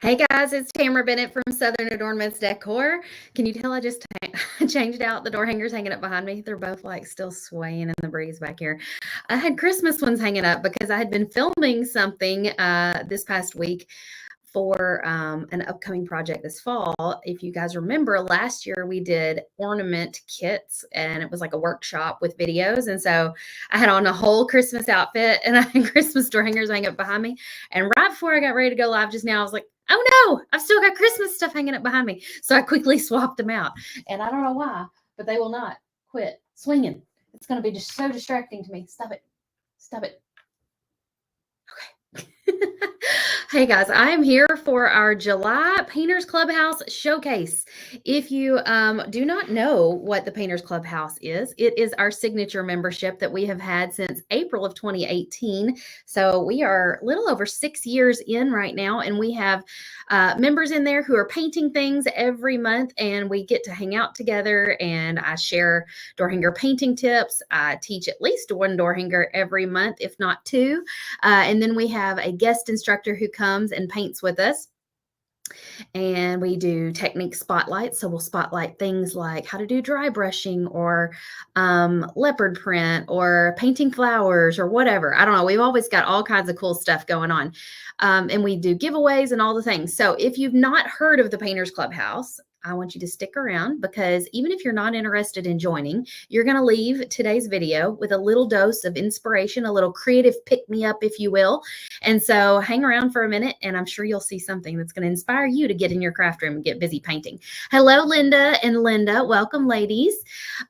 Hey guys, it's Tamara Bennett from Southern Adornments Decor. Can you tell I just changed out the door hangers hanging up behind me? They're both like still swaying in the breeze back here. I had Christmas ones hanging up because I had been filming something this past week for an upcoming project this fall. If you guys remember, last year we did ornament kits and it was like a workshop with videos. And so I had on a whole Christmas outfit and I had Christmas door hangers hanging up behind me. And right before I got ready to go live just now, I was like, oh no, I've still got Christmas stuff hanging up behind me. So I quickly swapped them out. And I don't know why, but they will not quit swinging. It's going to be just so distracting to me. Stop it. Stop it. Okay. Hey guys, I am here for our July Painters Clubhouse Showcase. If you do not know what the Painters Clubhouse is, it is our signature membership that we have had since April of 2018. So we are a little over 6 years in right now, and we have members in there who are painting things every month, and we get to hang out together, and I share door hanger painting tips. I teach at least one door hanger every month, if not two. And then we have a guest instructor who comes and paints with us. And we do technique spotlights. So we'll spotlight things like how to do dry brushing or leopard print or painting flowers or whatever. I don't know. We've always got all kinds of cool stuff going on. And we do giveaways and all the things. So if you've not heard of the Painters Clubhouse, I want you to stick around, because even if you're not interested in joining, you're going to leave today's video with a little dose of inspiration, a little creative pick-me-up, if you will. And so hang around for a minute, and I'm sure you'll see something that's going to inspire you to get in your craft room and get busy painting. Hello, Linda and Linda. Welcome, ladies.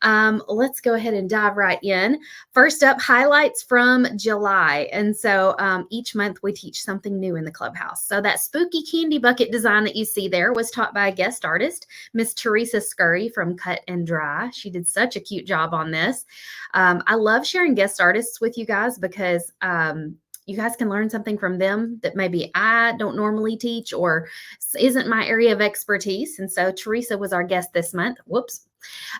Let's go ahead and dive right in. First up, highlights from July. And so each month we teach something new in the clubhouse. So that spooky candy bucket design that you see there was taught by a guest artist, Miss Teresa Scurry from Cut and Dry. She did such a cute job on this. I love sharing guest artists with you guys because you guys can learn something from them that maybe I don't normally teach or isn't my area of expertise. And so Teresa was our guest this month. Whoops.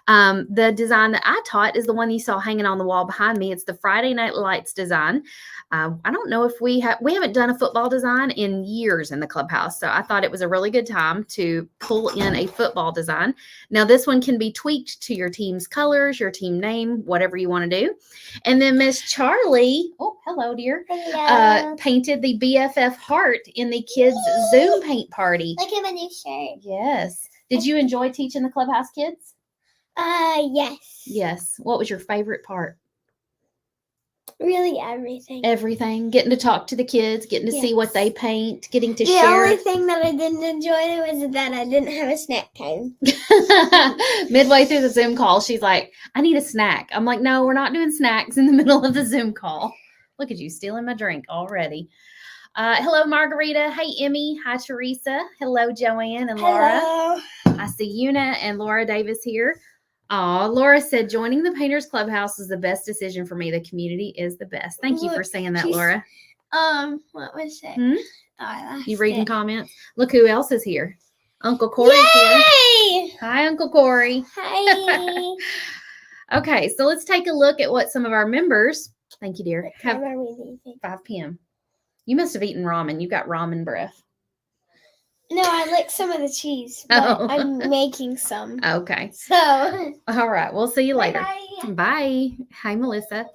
The design that I taught is the one you saw hanging on the wall behind me. It's the Friday Night Lights design. I don't know if we haven't done a football design in years in the clubhouse. So I thought it was a really good time to pull in a football design. Now this one can be tweaked to your team's colors, your team name, whatever you want to do. And then Miss Charlie, oh, hello dear, painted the BFF heart in the kids' Zoom paint party. Look at my new shirt. Yes. Did you enjoy teaching the clubhouse kids? Yes. Yes. What was your favorite part? Really everything. Everything. Getting to talk to the kids, getting to see what they paint, getting to share. The only thing that I didn't enjoy was that I didn't have a snack time. Midway through the Zoom call, she's like, I need a snack. I'm like, no, we're not doing snacks in the middle of the Zoom call. Look at you stealing my drink already. Hello, Margarita. Hey, Emmy. Hi, Teresa. Hello, Joanne and Laura. Hello. I see Una and Laura Davis here. Laura said, joining the Painters Clubhouse is the best decision for me. The community is the best. Thank you for saying that, Laura. What was it? Hmm? Oh, I lost You reading it. comments? Look who else is here. Uncle Corey's here. Yay! Hi, Uncle Corey. Hi. Okay, so let's take a look at what some of our members, thank you, dear, What have. time are we leaving? 5 p.m. You must have eaten ramen. You got ramen breath. No, I licked some of the cheese, but Oh. I'm making some. Okay. So. All right. We'll see you later. Bye. Bye. Hi, Melissa.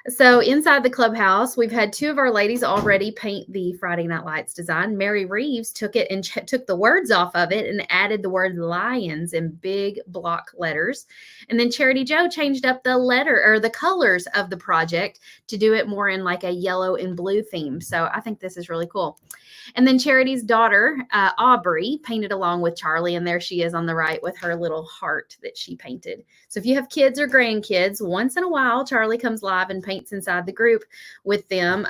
So inside the clubhouse, we've had 2 of our ladies already paint the Friday Night Lights design. Mary Reeves took it and took the words off of it and added the word lions in big block letters. And then Charity Joe changed up the letter or the colors of the project to do it more in like a yellow and blue theme. So I think this is really cool. And then Charity's daughter, Aubrey, painted along with Charlie. And there she is on the right with her little heart that she painted. So if you have kids or grandkids, once in a while, Charlie comes live and paints inside the group with them.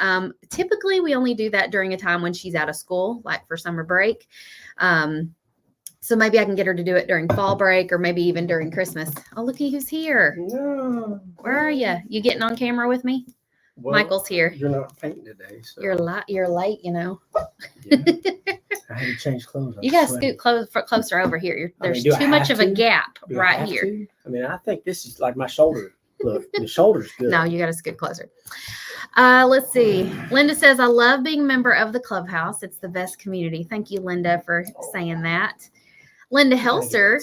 Typically, we only do that during a time when she's out of school, like for summer break. So maybe I can get her to do it during fall break or maybe even during Christmas. Oh, looky who's here. No. Where are you? You getting on camera with me? Well, Michael's here. You're not painting today, so You're late, you know. yeah. I had to change clothes. You got to scoot closer over here. There's do I too much have of a to? gap Do I right have here. to? I mean, I think this is like my shoulder. Look, the shoulder's good. No, you got to scoot closer. Let's see. Linda says, I love being a member of the Clubhouse. It's the best community. Thank you, Linda, for saying that. Linda Helser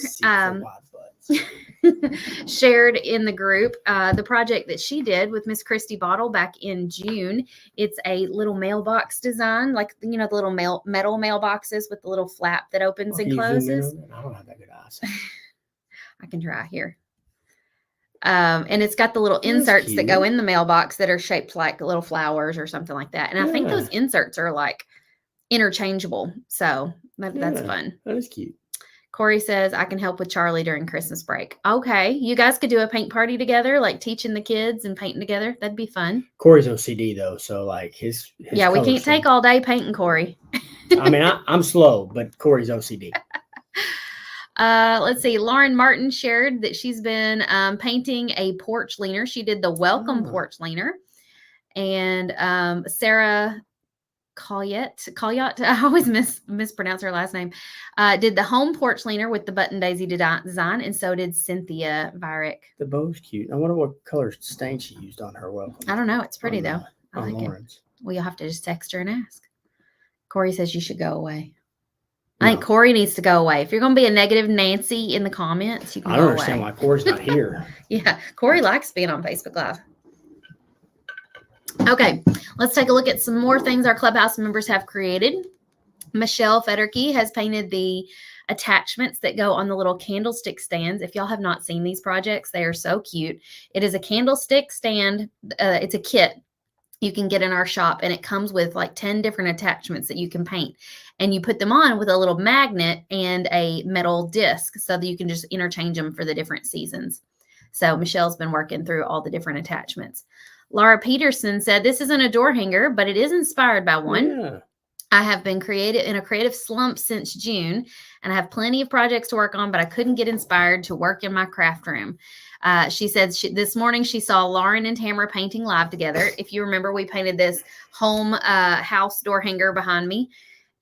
shared in the group the project that she did with Miss Christy Bottle back in June. It's a little mailbox design, like, you know, the little metal mailboxes with the little flap that opens and closes. I don't have that good eyes. I can try here. And it's got the little inserts that go in the mailbox that are shaped like little flowers or something like that. And I think those inserts are like interchangeable. So that's fun. That is cute. Corey says, I can help with Charlie during Christmas break. Okay. You guys could do a paint party together, like teaching the kids and painting together. That'd be fun. Corey's OCD though. So like his yeah, we can't take all day painting Corey. I mean, I'm slow, but Corey's OCD. Let's see. Lauren Martin shared that she's been painting a porch leaner. She did the welcome porch leaner. And Sarah Colliette, I always mispronounce her last name, did the home porch leaner with the button daisy design, and so did Cynthia Vyrick. The bow's cute. I wonder what color stain she used on her welcome. I don't know. It's pretty though. I like Lauren's. it. Well, you'll have to just text her and ask. Corey says you should go away. I think Corey needs to go away. If you're going to be a negative Nancy in the comments, you can go away. I don't understand why Corey's not here. Yeah, Corey likes being on Facebook Live. Okay, let's take a look at some more things our Clubhouse members have created. Michelle Federke has painted the attachments that go on the little candlestick stands. If y'all have not seen these projects, they are so cute. It is a candlestick stand. It's a kit you can get in our shop, and it comes with like 10 different attachments that you can paint, and you put them on with a little magnet and a metal disc so that you can just interchange them for the different seasons. So Michelle's been working through all the different attachments. Laura Peterson said, this isn't a door hanger, but it is inspired by one. Yeah. I have been in a creative slump since June, and I have plenty of projects to work on, but I couldn't get inspired to work in my craft room. She said this morning she saw Lauren and Tamara painting live together. If you remember, we painted this home house door hanger behind me,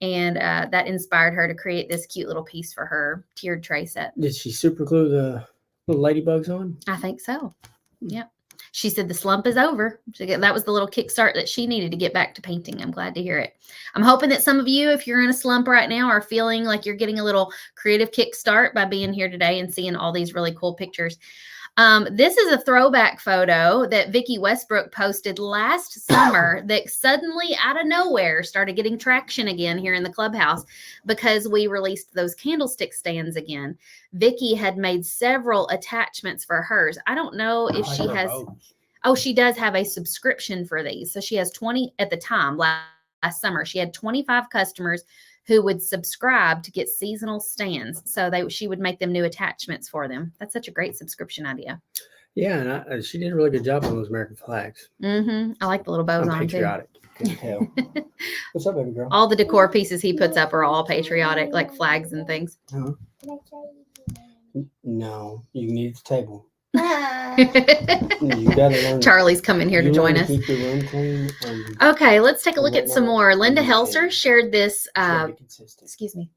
and that inspired her to create this cute little piece for her tiered tray set. Did she super glue the little ladybugs on? I think so. Yep. She said the slump is over. That was the little kickstart that she needed to get back to painting. I'm glad to hear it. I'm hoping that some of you, if you're in a slump right now, are feeling like you're getting a little creative kickstart by being here today and seeing all these really cool pictures. This is a throwback photo that Vicki Westbrook posted last summer that suddenly out of nowhere started getting traction again here in the Clubhouse because we released those candlestick stands again. Vicki had made several attachments for hers. I don't know if she has. Oh, she does have a subscription for these. So she has 20 at the time last summer. She had 25 customers who would subscribe to get seasonal stands. So she would make them new attachments for them. That's such a great subscription idea. Yeah, and she did a really good job on those American flags. Mm-hmm. I like the little bows on patriotic. Too. Can tell. What's up, baby girl? All the decor pieces he puts up are all patriotic, like flags and things. Uh-huh. No, you need the table. You gotta learn. Charlie's coming here to join us. Keep your room clean. Okay, let's take a look at some more. Linda Helser shared this. Excuse me.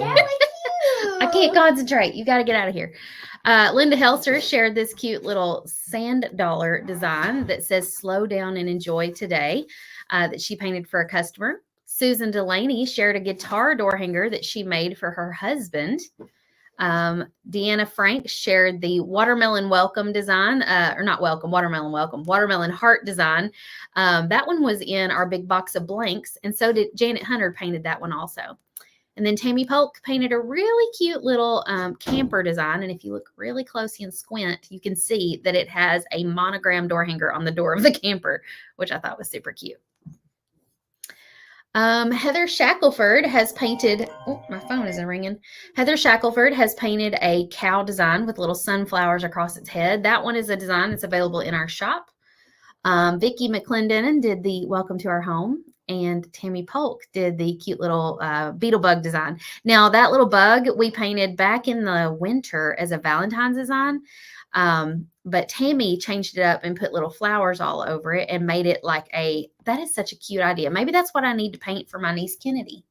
I can't concentrate. You got to get out of here. Linda Helser shared this cute little sand dollar design that says "Slow down and enjoy today," that she painted for a customer. Susan Delaney shared a guitar door hanger that she made for her husband. Deanna Frank shared the watermelon welcome design, watermelon heart design. That one was in our big box of blanks, and so did Janet Hunter painted that one also. And then Tammy Polk painted a really cute little camper design, and if you look really closely and squint, you can see that it has a monogram door hanger on the door of the camper, which I thought was super cute. Heather Shackelford has painted, oh, my phone isn't ringing. Heather Shackelford has painted a cow design with little sunflowers across its head. That one is a design that's available in our shop. Vicki McClendon did the welcome to our home, and Tammy Polk did the cute little beetle bug design. Now, that little bug we painted back in the winter as a Valentine's design. But Tammy changed it up and put little flowers all over it and made it like that is such a cute idea. Maybe that's what I need to paint for my niece Kennedy,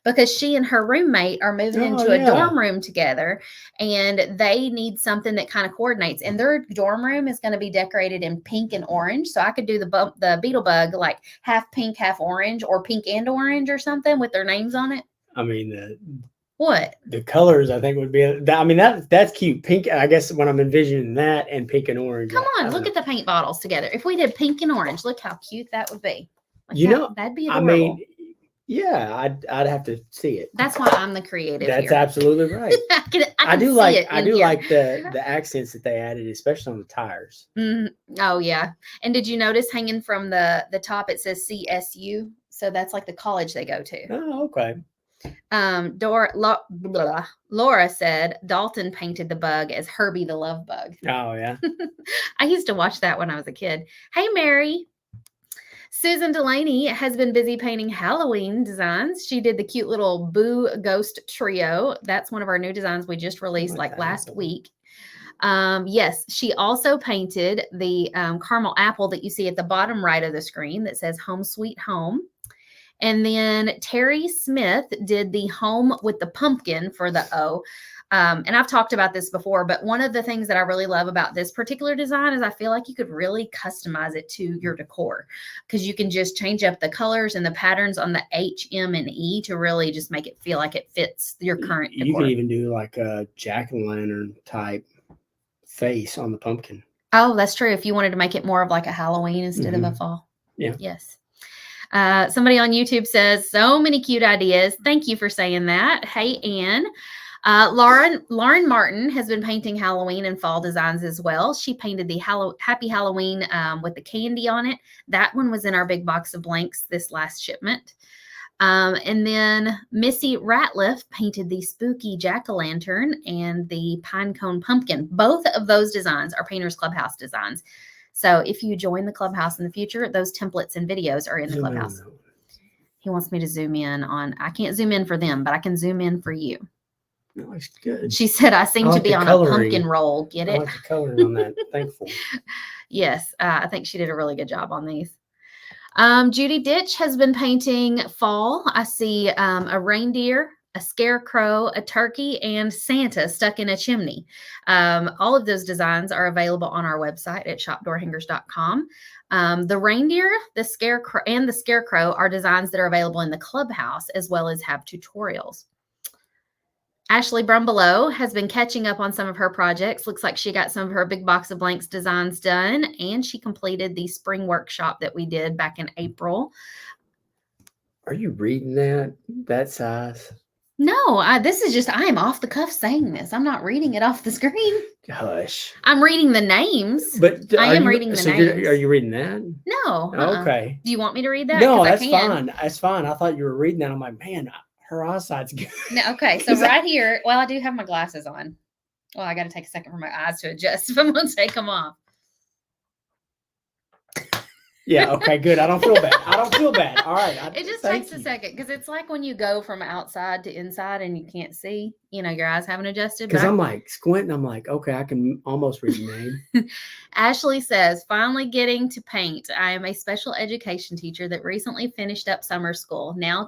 because she and her roommate are moving Oh, into a yeah. dorm room together, and they need something that kind of coordinates. And their dorm room is going to be decorated in pink and orange. So I could do the beetle bug like half pink, half orange, or pink and orange or something with their names on it. I mean, What? the colors I think would be. I mean, that's cute. Pink. I guess when I'm envisioning that and pink and orange. Come on, look at the paint bottles together. If we did pink and orange, look how cute that would be. Like You know, that'd be I adorable. mean, yeah, I'd have to see it. That's why I'm the creative. That's here. absolutely right. I do see like it I in do here. like the accents that they added, especially on the tires. Oh yeah. And did you notice hanging from the top it says CSU? So that's like the college they go to. Oh, okay. Laura said Dalton painted the bug as Herbie the Love Bug. Oh yeah. I used to watch that when I was a kid. Hey Mary. Susan Delaney has been busy painting Halloween designs. She did the cute little Boo Ghost Trio. That's one of our new designs we just released like last week. Yes, she also painted the caramel apple that you see at the bottom right of the screen that says Home Sweet Home. And then Terry Smith did the home with the pumpkin for the O. And I've talked about this before, but one of the things that I really love about this particular design is I feel like you could really customize it to your decor because you can just change up the colors and the patterns on the H, M, and E to really just make it feel like it fits your current decor. You can even do like a jack-o'-lantern type face on the pumpkin. Oh, that's true. If you wanted to make it more of like a Halloween instead of a fall. Yeah. Yes. Somebody on YouTube says, so many cute ideas. Thank you for saying that. Hey, Ann. Lauren Martin has been painting Halloween and fall designs as well. She painted the Happy Halloween with the candy on it. That one was in our big box of blanks this last shipment. And then Missy Ratliff painted the spooky jack-o'-lantern and the pine cone pumpkin. Both of those designs are Painters Clubhouse designs. So if you join the Clubhouse in the future, those templates and videos are in the Clubhouse. He wants me to zoom in on, I can't zoom in for them, but I can zoom in for you. That looks good. She said, I seem to be on a pumpkin roll. Get it? I like the coloring on that. Thankful. Yes, I think she did a really good job on these. Judy Ditch has been painting fall. I see a reindeer, a scarecrow, a turkey, and Santa stuck in a chimney. All of those designs are available on our website at shopdoorhangers.com. The reindeer, the scarecrow are designs that are available in the Clubhouse as well as have tutorials. Ashley Brumbelow has been catching up on some of her projects. Looks like she got some of her big box of blanks designs done, and she completed the spring workshop that we did back in April. Are you reading that size? No, this is just, I am off the cuff saying this. I'm not reading it off the screen. Hush. I'm reading the names. But I am reading the names. Are you reading that? No. Okay. Do you want me to read that? No, that's fine. That's fine. I thought you were reading that. I'm like, man, her eyesight's good. No, okay, so right here, well, I do have my glasses on. Well, I got to take a second for my eyes to adjust if I'm going to take them off. Yeah, okay, good. I don't feel bad. All right. It just takes a second because it's like when you go from outside to inside and you can't see, your eyes haven't adjusted. Because I'm like squinting. I'm like, okay, I can almost read the name. Ashley says, finally getting to paint. I am a special education teacher that recently finished up summer school. Now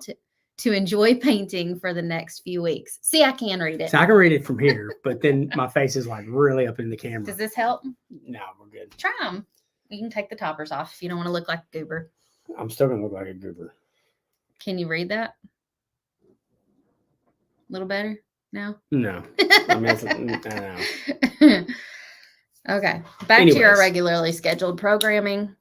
to enjoy painting for the next few weeks. See, I can read it. So I can read it from here, but then my face is like really up in the camera. Does this help? No, we're good. Try them. You can take the toppers off if you don't want to look like a goober. I'm still going to look like a goober. Can you read that? A little better now? No. I know. Okay. Back to your regularly scheduled programming.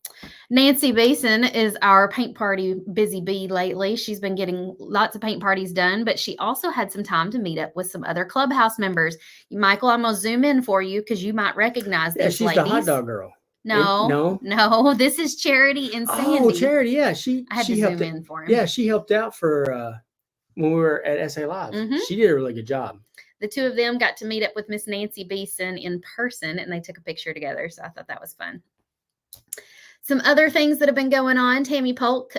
Nancy Basin is our paint party busy bee lately. She's been getting lots of paint parties done, but she also had some time to meet up with some other Clubhouse members. Michael, I'm going to zoom in for you because you might recognize these she's ladies. The hot dog girl. No. This is Charity and Sandy. Oh, Charity, yeah. I had to zoom in for him. Yeah, she helped out for when we were at SA Live. Mm-hmm. She did a really good job. The two of them got to meet up with Miss Nancy Beeson in person, and they took a picture together, so I thought that was fun. Some other things that have been going on. Tammy Polk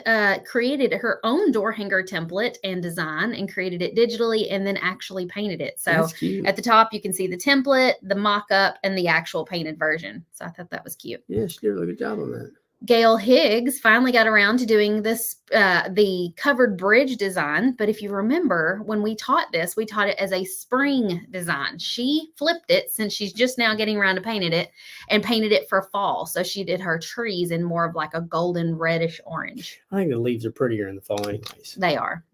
created her own door hanger template and design and created it digitally and then actually painted it. So at the top, you can see the template, the mock-up, and the actual painted version. So I thought that was cute. Yeah, she did a really good job on that. Gail Higgs finally got around to doing this, the covered bridge design. But if you remember, when we taught this, we taught it as a spring design. She flipped it since she's just now getting around to painted it for fall. So she did her trees in more of like a golden reddish orange. I think the leaves are prettier in the fall anyways. They are.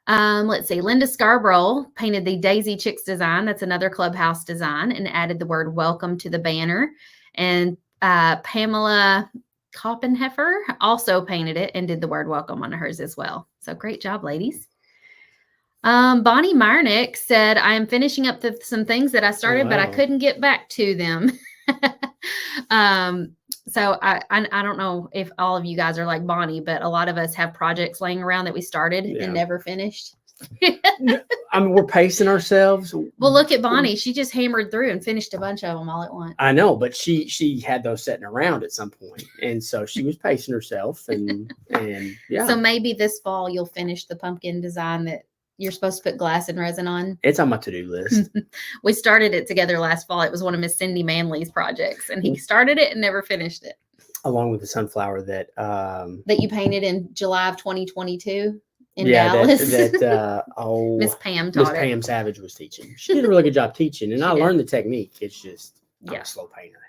Let's see. Linda Scarborough painted the Daisy Chicks design. That's another Clubhouse design, and added the word welcome to the banner. And Pamela Koppenheffer also painted it and did the word welcome on hers as well. So great job, ladies. Bonnie Meyernick said, I am finishing up some things that I started, but I couldn't get back to them. So I don't know if all of you guys are like Bonnie, but a lot of us have projects laying around that we started and never finished. I mean, we're pacing ourselves. Well, look at Bonnie. She just hammered through and finished a bunch of them all at once. I know, but she had those sitting around at some point, and so she was pacing herself, and yeah. So maybe this fall you'll finish the pumpkin design that you're supposed to put glass and resin on. It's on my to-do list. We started it together last fall. It was one of Miss Cindy Manley's projects, and he started it and never finished it. Along with the sunflower that you painted in July of 2022 in Dallas. Miss Pam taught it. Pam Savage was teaching. She did a really good job teaching, and I learned the technique. It's just I'm a slow painter.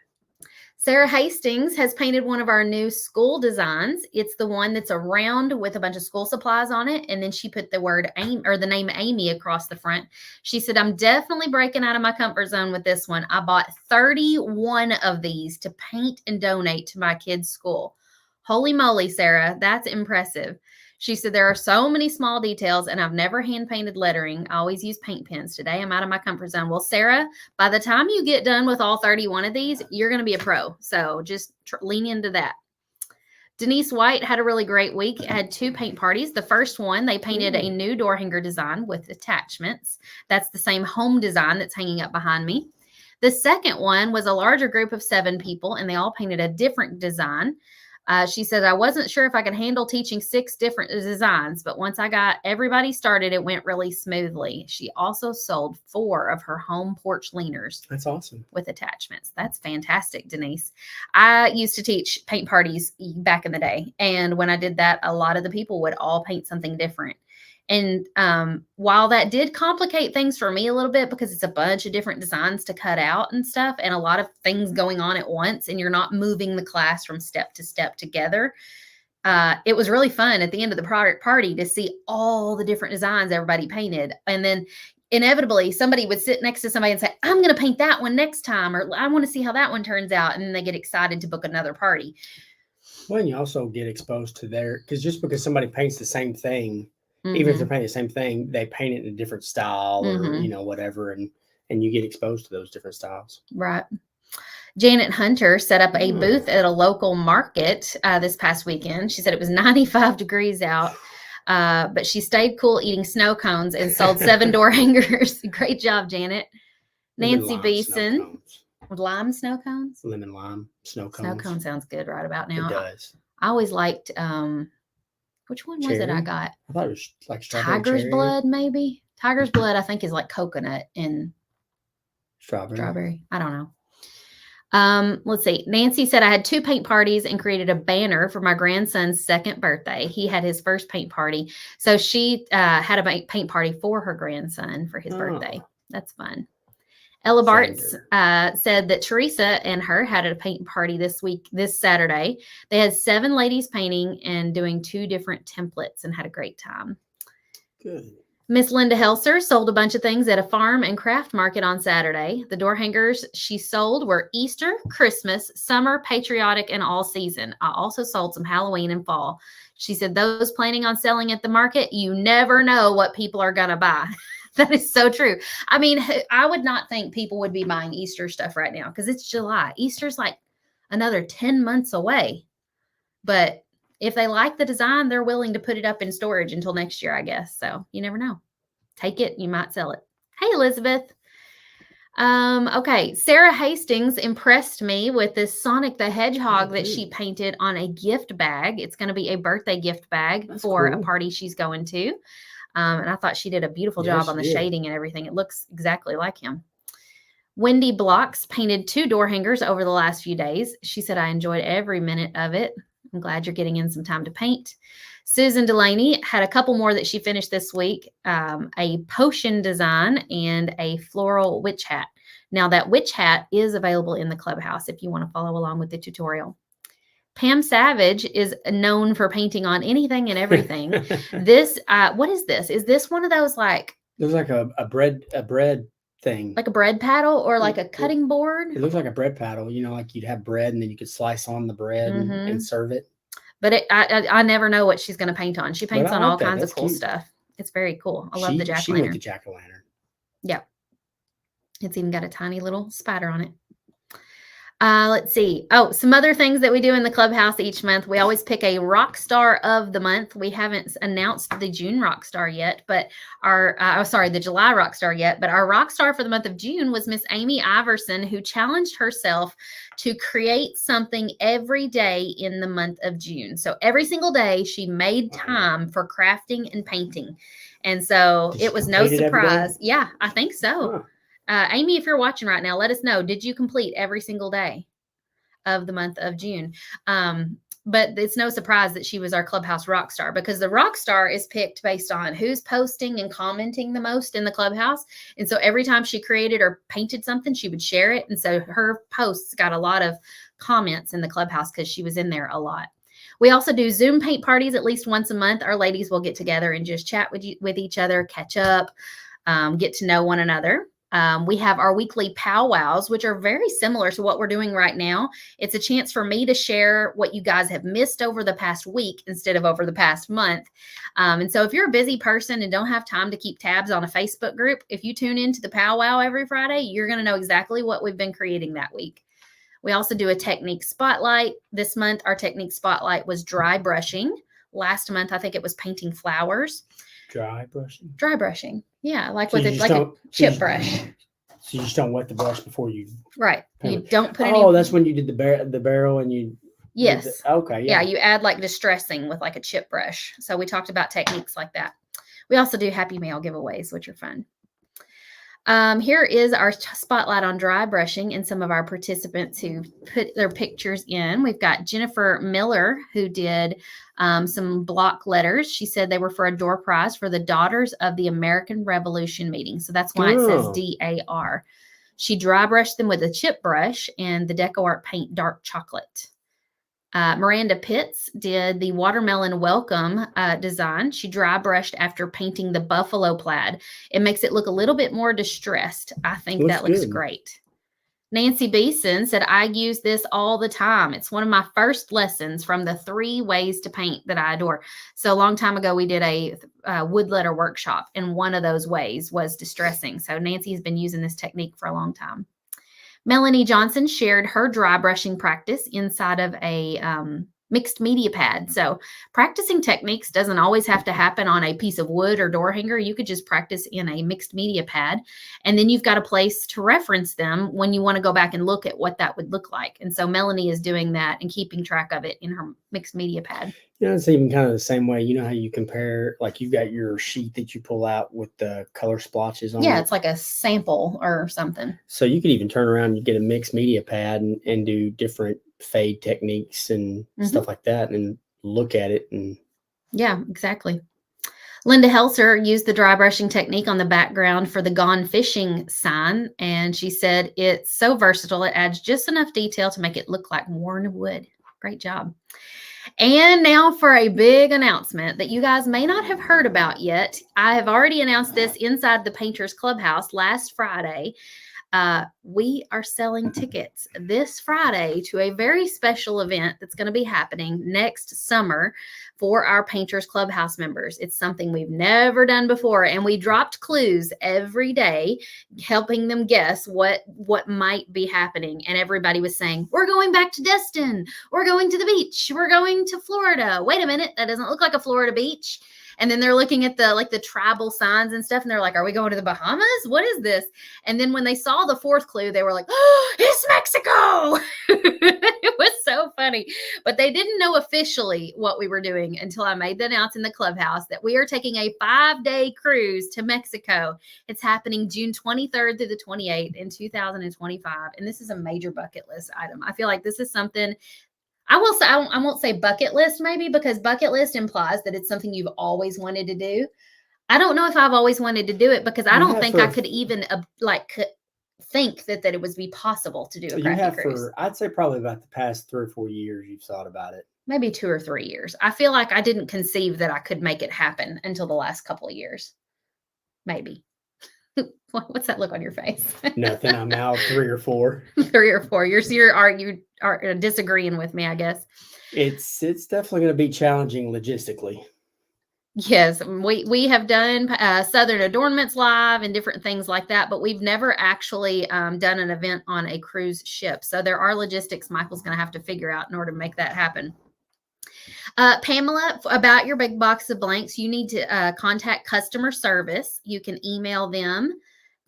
Sarah Hastings has painted one of our new school designs. It's the one that's a round with a bunch of school supplies on it. And then she put the word Amy, or the name Amy, across the front. She said, I'm definitely breaking out of my comfort zone with this one. I bought 31 of these to paint and donate to my kids' school. Holy moly, Sarah, that's impressive. She said, there are so many small details, and I've never hand-painted lettering. I always use paint pens. Today, I'm out of my comfort zone. Well, Sarah, by the time you get done with all 31 of these, you're going to be a pro. So just lean into that. Denise White had a really great week. Had 2 paint parties. The first one, they painted a new door hanger design with attachments. That's the same home design that's hanging up behind me. The second one was a larger group of 7 people, and they all painted a different design. She said, I wasn't sure if I could handle teaching 6 different designs, but once I got everybody started, it went really smoothly. She also sold 4 of her home porch leaners. That's awesome. With attachments. That's fantastic, Denise. I used to teach paint parties back in the day. And when I did that, a lot of the people would all paint something different. And while that did complicate things for me a little bit, because it's a bunch of different designs to cut out and stuff, and a lot of things going on at once, and you're not moving the class from step to step together, it was really fun at the end of the party to see all the different designs everybody painted. And then inevitably somebody would sit next to somebody and say, I'm going to paint that one next time, or I want to see how that one turns out. And then they get excited to book another party. Well, and you also get exposed to because just because somebody paints the same thing, even if they're painting the same thing, they paint it in a different style or, whatever. And you get exposed to those different styles. Right. Janet Hunter set up a booth at a local market this past weekend. She said it was 95 degrees out, but she stayed cool eating snow cones and sold 7 door hangers. Great job, Janet. Nancy Beeson. With lime snow cones? Lemon lime snow cones. Snow cone sounds good right about now. It does. I always liked... which one was it I got? I thought it was like strawberry. Tiger's blood, maybe. Tiger's blood, I think, is like coconut and strawberry. I don't know. Let's see. Nancy said, I had 2 paint parties and created a banner for my grandson's 2nd birthday. He had his first paint party. So she had a paint party for her grandson for his birthday. That's fun. Ella Bartz said that Teresa and her had a paint party this Saturday. They had 7 ladies painting and doing 2 different templates and had a great time. Good. Miss Linda Helser sold a bunch of things at a farm and craft market on Saturday. The door hangers she sold were Easter, Christmas, summer, patriotic, and all season. I also sold some Halloween and fall. She said, those planning on selling at the market, you never know what people are going to buy. That is so true. I mean, I would not think people would be buying Easter stuff right now because it's July. Easter's like another 10 months away. But if they like the design, they're willing to put it up in storage until next year, I guess. So you never know. Take it. You might sell it. Hey, Elizabeth. Okay. Sarah Hastings impressed me with this Sonic the Hedgehog that she painted on a gift bag. It's going to be a birthday gift bag for a party she's going to. And I thought she did a beautiful job on the shading and everything. It looks exactly like him. Wendy Blocks painted 2 door hangers over the last few days. She said, I enjoyed every minute of it. I'm glad you're getting in some time to paint. Susan Delaney had a couple more that she finished this week, a potion design and a floral witch hat. Now that witch hat is available in the Clubhouse if you want to follow along with the tutorial. Pam Savage is known for painting on anything and everything. This, what is this? Is this one of those like? It looks like a bread thing. Like a bread paddle or like a cutting board? It looks like a bread paddle. You know, like you'd have bread and then you could slice on the bread and serve it. But I never know what she's going to paint on. She paints on all kinds of cool stuff. It's very cool. I love the jack-o'-lantern. She went to jack-o'-lantern. Yeah. It's even got a tiny little spider on it. Let's see. Oh, some other things that we do in the Clubhouse each month. We always pick a rock star of the month. We haven't announced the June rock star yet, but the July rock star yet, but our rock star for the month of June was Miss Amy Iverson, who challenged herself to create something every day in the month of June. So every single day she made time for crafting and painting. And so it was no surprise. Yeah, I think so. Huh. Amy, if you're watching right now, let us know. Did you complete every single day of the month of June? But it's no surprise that she was our Clubhouse rock star, because the rock star is picked based on who's posting and commenting the most in the Clubhouse. And so every time she created or painted something, she would share it. And so her posts got a lot of comments in the Clubhouse because she was in there a lot. We also do Zoom paint parties at least once a month. Our ladies will get together and just chat with each other, catch up, get to know one another. We have our weekly powwows, which are very similar to what we're doing right now. It's a chance for me to share what you guys have missed over the past week instead of over the past month. And so if you're a busy person and don't have time to keep tabs on a Facebook group, if you tune into the powwow every Friday, you're going to know exactly what we've been creating that week. We also do a technique spotlight. This month, our technique spotlight was dry brushing. Last month, I think it was painting flowers. Dry brushing? Dry brushing. Yeah, like So with a chip brush. So you just don't wet the brush before you... Right. You don't put any... Oh, that's when you did the barrel and you... Yes. Okay, yeah. Yeah, you add like distressing with like a chip brush. So we talked about techniques like that. We also do Happy Mail giveaways, which are fun. Here is our spotlight on dry brushing and some of our participants who put their pictures in. We've got Jennifer Miller, who did some block letters. She said they were for a door prize for the Daughters of the American Revolution meeting. So that's why it says DAR. She dry brushed them with a chip brush and the Deco Art paint dark chocolate. Miranda Pitts did the watermelon welcome design. She dry brushed after painting the buffalo plaid. It makes it look a little bit more distressed. I think that looks great. Nancy Beeson said, I use this all the time. It's one of my first lessons from the 3 ways to paint that I adore. So a long time ago, we did a wood letter workshop, and one of those ways was distressing. So Nancy has been using this technique for a long time. Melanie Johnson shared her dry brushing practice inside of a mixed media pad. So practicing techniques doesn't always have to happen on a piece of wood or door hanger. You could just practice in a mixed media pad, and then you've got a place to reference them when you want to go back and look at what that would look like. And so Melanie is doing that and keeping track of it in her mixed media pad. Yeah, it's even kind of the same way. You know how you compare, like you've got your sheet that you pull out with the color splotches on it? Yeah, it's like a sample or something. So you could even turn around and get a mixed media pad and do different fade techniques and stuff like that and look at it. And yeah, exactly. Linda Helser used the dry brushing technique on the background for the Gone Fishing sign. And she said, it's so versatile. It adds just enough detail to make it look like worn wood. Great job. And now for a big announcement that you guys may not have heard about yet. I have already announced this inside the Painters Clubhouse last Friday. We are selling tickets this Friday to a very special event that's going to be happening next summer for our Painters Clubhouse members. It's something we've never done before, and we dropped clues every day, helping them guess what might be happening. And everybody was saying, we're going back to Destin. We're going to the beach. We're going to Florida. Wait a minute. That doesn't look like a Florida beach. And then they're looking at the tribal signs and stuff, and they're like, are we going to the Bahamas? What is this? And then when they saw the 4th clue, they were like, oh, it's Mexico. It was so funny. But they didn't know officially what we were doing until I made the announcement in the Clubhouse that we are taking a 5-day cruise to Mexico. It's happening June 23rd through the 28th in 2025. And this is a major bucket list item. I feel like this is something I will say, I won't say bucket list maybe, because bucket list implies that it's something you've always wanted to do. I don't know if I've always wanted to do it, because I don't think I could even think that it would be possible to do a crafty cruise. I'd say probably about the past 3 or 4 years you've thought about it. Maybe 2 or 3 years. I feel like I didn't conceive that I could make it happen until the last couple of years. Maybe. What's that look on your face? Nothing. I'm now 3 or 4. 3 or 4. You are disagreeing with me, I guess. It's definitely going to be challenging logistically. Yes, we have done Southern Adornments Live and different things like that, but we've never actually done an event on a cruise ship. So there are logistics Michael's going to have to figure out in order to make that happen. Pamela, about your big box of blanks, you need to contact customer service. You can email them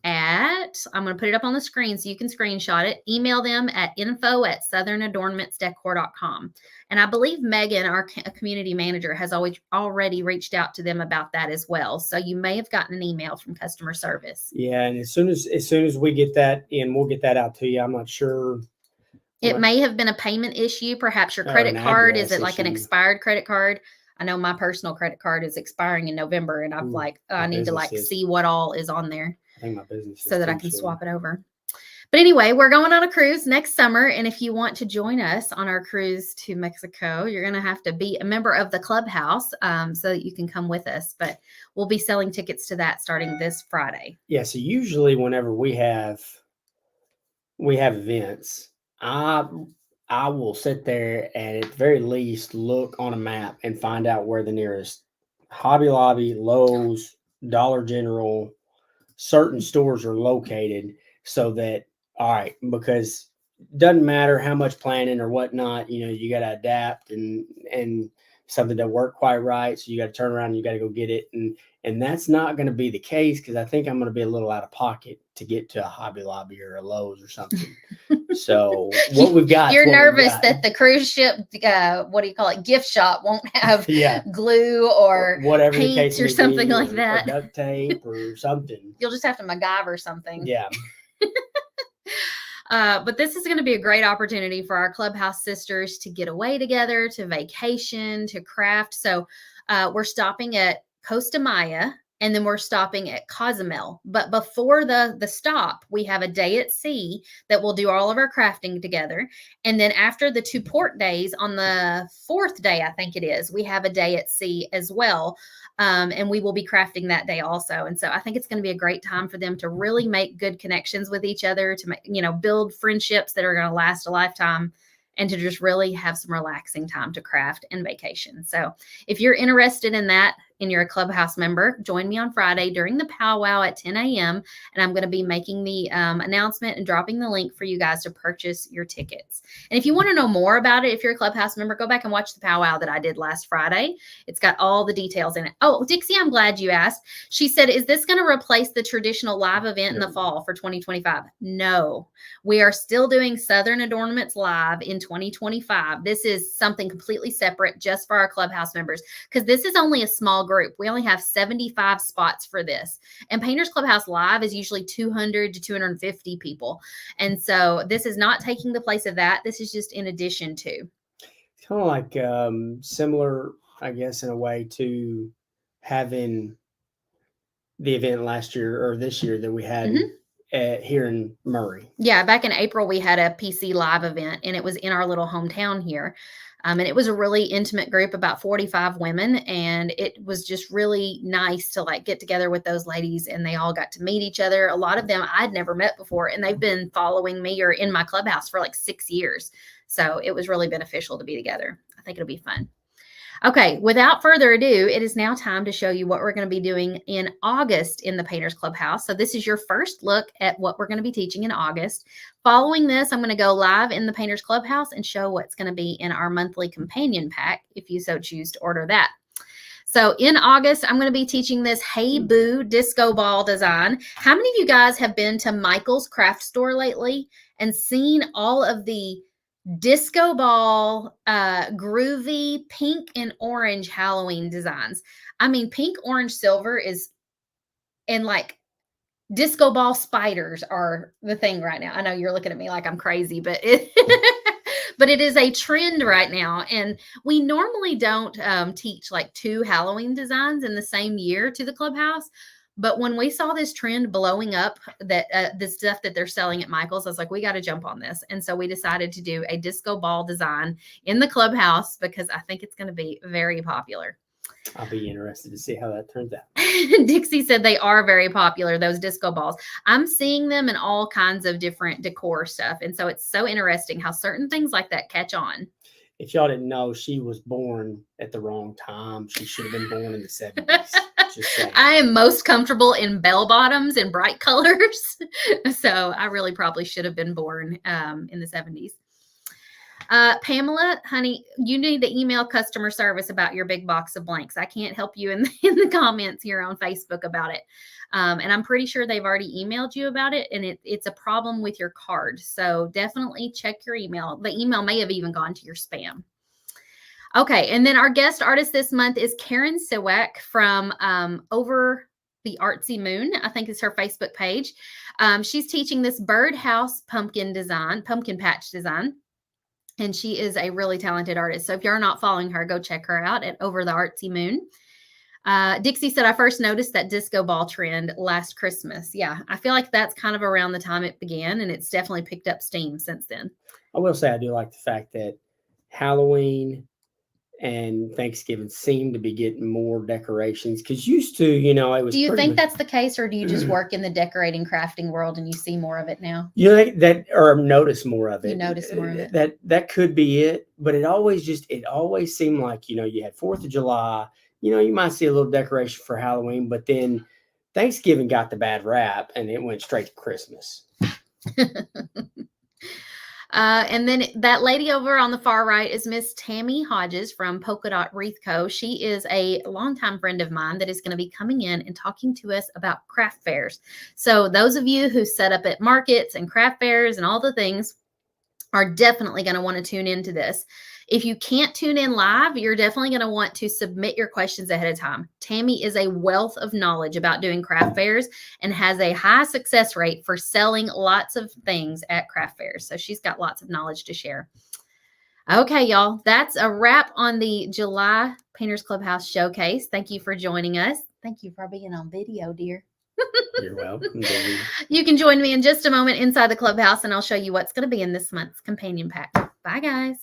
at, I'm going to put it up on the screen so you can screenshot it. Email them at info@southernadornmentsdecor.com. And I believe Megan, our community manager, has already reached out to them about that as well. So you may have gotten an email from customer service. Yeah, and as soon as we get that in, we'll get that out to you. I'm not sure. It may have been a payment issue. Perhaps your credit card, is it like an expired credit card? I know my personal credit card is expiring in November, and I'm I need to see what all is on there. I think my business so that I can swap it over. But anyway, we're going on a cruise next summer. And if you want to join us on our cruise to Mexico, you're going to have to be a member of the Clubhouse so that you can come with us. But we'll be selling tickets to that starting this Friday. Yeah. So usually whenever we have events, I will sit there and at the very least look on a map and find out where the nearest Hobby Lobby, Lowe's, Dollar General, certain stores are located, so that, all right, because it doesn't matter how much planning or whatnot, you got to adapt and something doesn't work quite right. So you got to turn around and you got to go get it. And that's not going to be the case, because I think I'm going to be a little out of pocket to get to a Hobby Lobby or a Lowe's or something. So what we've got. You're nervous that the cruise ship, gift shop won't have glue or whatever paint the case or something be, like that. Or duct tape or something. You'll just have to MacGyver something. Yeah. But this is going to be a great opportunity for our Clubhouse sisters to get away together, to vacation, to craft. So we're stopping at Costa Maya, and then we're stopping at Cozumel. But before the stop, we have a day at sea that we'll do all of our crafting together. And then after the 2 port days, on the 4th day, I think it is, we have a day at sea as well. And we will be crafting that day also. And so I think it's going to be a great time for them to really make good connections with each other, to build friendships that are going to last a lifetime, and to just really have some relaxing time to craft and vacation. So if you're interested in that and you're a Clubhouse member, join me on Friday during the powwow at 10 a.m. And I'm going to be making the announcement and dropping the link for you guys to purchase your tickets. And if you want to know more about it, if you're a Clubhouse member, go back and watch the powwow that I did last Friday. It's got all the details in it. Oh, Dixie, I'm glad you asked. She said, is this going to replace the traditional live event in the fall for 2025? No, we are still doing Southern Adornments Live in 2025. This is something completely separate just for our Clubhouse members, because this is only a small group. We only have 75 spots for this. And Painters Clubhouse Live is usually 200 to 250 people. And so this is not taking the place of that. This is just in addition to. It's kind of like similar, I guess, in a way to having the event last year or this year that we had here in Murray. Yeah, back in April, we had a PC Live event, and it was in our little hometown here. And it was a really intimate group, about 45 women. And it was just really nice to get together with those ladies, and they all got to meet each other. A lot of them I'd never met before, and they've been following me or in my Clubhouse for 6 years. So it was really beneficial to be together. I think it'll be fun. Okay, without further ado, it is now time to show you what we're going to be doing in August in the Painters Clubhouse. So this is your first look at what we're going to be teaching in August. Following this, I'm going to go live in the Painters Clubhouse and show what's going to be in our monthly companion pack, if you so choose to order that. So in August, I'm going to be teaching this Hey Boo disco ball design. How many of you guys have been to Michael's craft store lately and seen all of the disco ball, groovy pink and orange Halloween designs. I mean, pink, orange, silver is, and like disco ball spiders are the thing right now. I know you're looking at me like I'm crazy, but but it is a trend right now. And we normally don't teach like 2 Halloween designs in the same year to the clubhouse. But when we saw this trend blowing up, that the stuff that they're selling at Michael's, I was like, we got to jump on this. And so we decided to do a disco ball design in the clubhouse because I think it's going to be very popular. I'll be interested to see how that turns out. Dixie said they are very popular, those disco balls. I'm seeing them in all kinds of different decor stuff. And so it's so interesting how certain things like that catch on. If y'all didn't know, she was born at the wrong time. She should have been born in the 70s. Just saying. I am most comfortable in bell bottoms and bright colors. So I really probably should have been born in the 70s. Pamela, honey, you need to email customer service about your big box of blanks. I can't help you in the comments here on Facebook about it. And I'm pretty sure they've already emailed you about it, and it's a problem with your card. So definitely check your email. The email may have even gone to your spam. Okay, and then our guest artist this month is Karen Siwak from Over the Artsy Moon, I think is her Facebook page. She's teaching this birdhouse pumpkin patch design. And she is a really talented artist. So if you're not following her, go check her out at Over the Artsy Moon. Dixie said, I first noticed that disco ball trend last Christmas. Yeah, I feel like that's kind of around the time it began, and it's definitely picked up steam since then. I will say I do like the fact that Halloween and Thanksgiving seem to be getting more decorations, because used to, it was. Do you think that's the case, or do you just work in the decorating crafting world and you see more of it now? You know that, or notice more of it. You notice more of it. That could be it, but it always seemed like, you had 4th of July, you might see a little decoration for Halloween, but then Thanksgiving got the bad rap and it went straight to Christmas. And then that lady over on the far right is Miss Tammy Hodges from Polka Dot Wreath Co. She is a longtime friend of mine that is going to be coming in and talking to us about craft fairs. So those of you who set up at markets and craft fairs and all the things are definitely going to want to tune into this. If you can't tune in live, you're definitely going to want to submit your questions ahead of time. Tammy is a wealth of knowledge about doing craft fairs and has a high success rate for selling lots of things at craft fairs. So she's got lots of knowledge to share. Okay, y'all, that's a wrap on the July Painters Clubhouse Showcase. Thank you for joining us. Thank you for being on video, dear. You're welcome, baby. You can join me in just a moment inside the clubhouse, and I'll show you what's going to be in this month's companion pack. Bye, guys.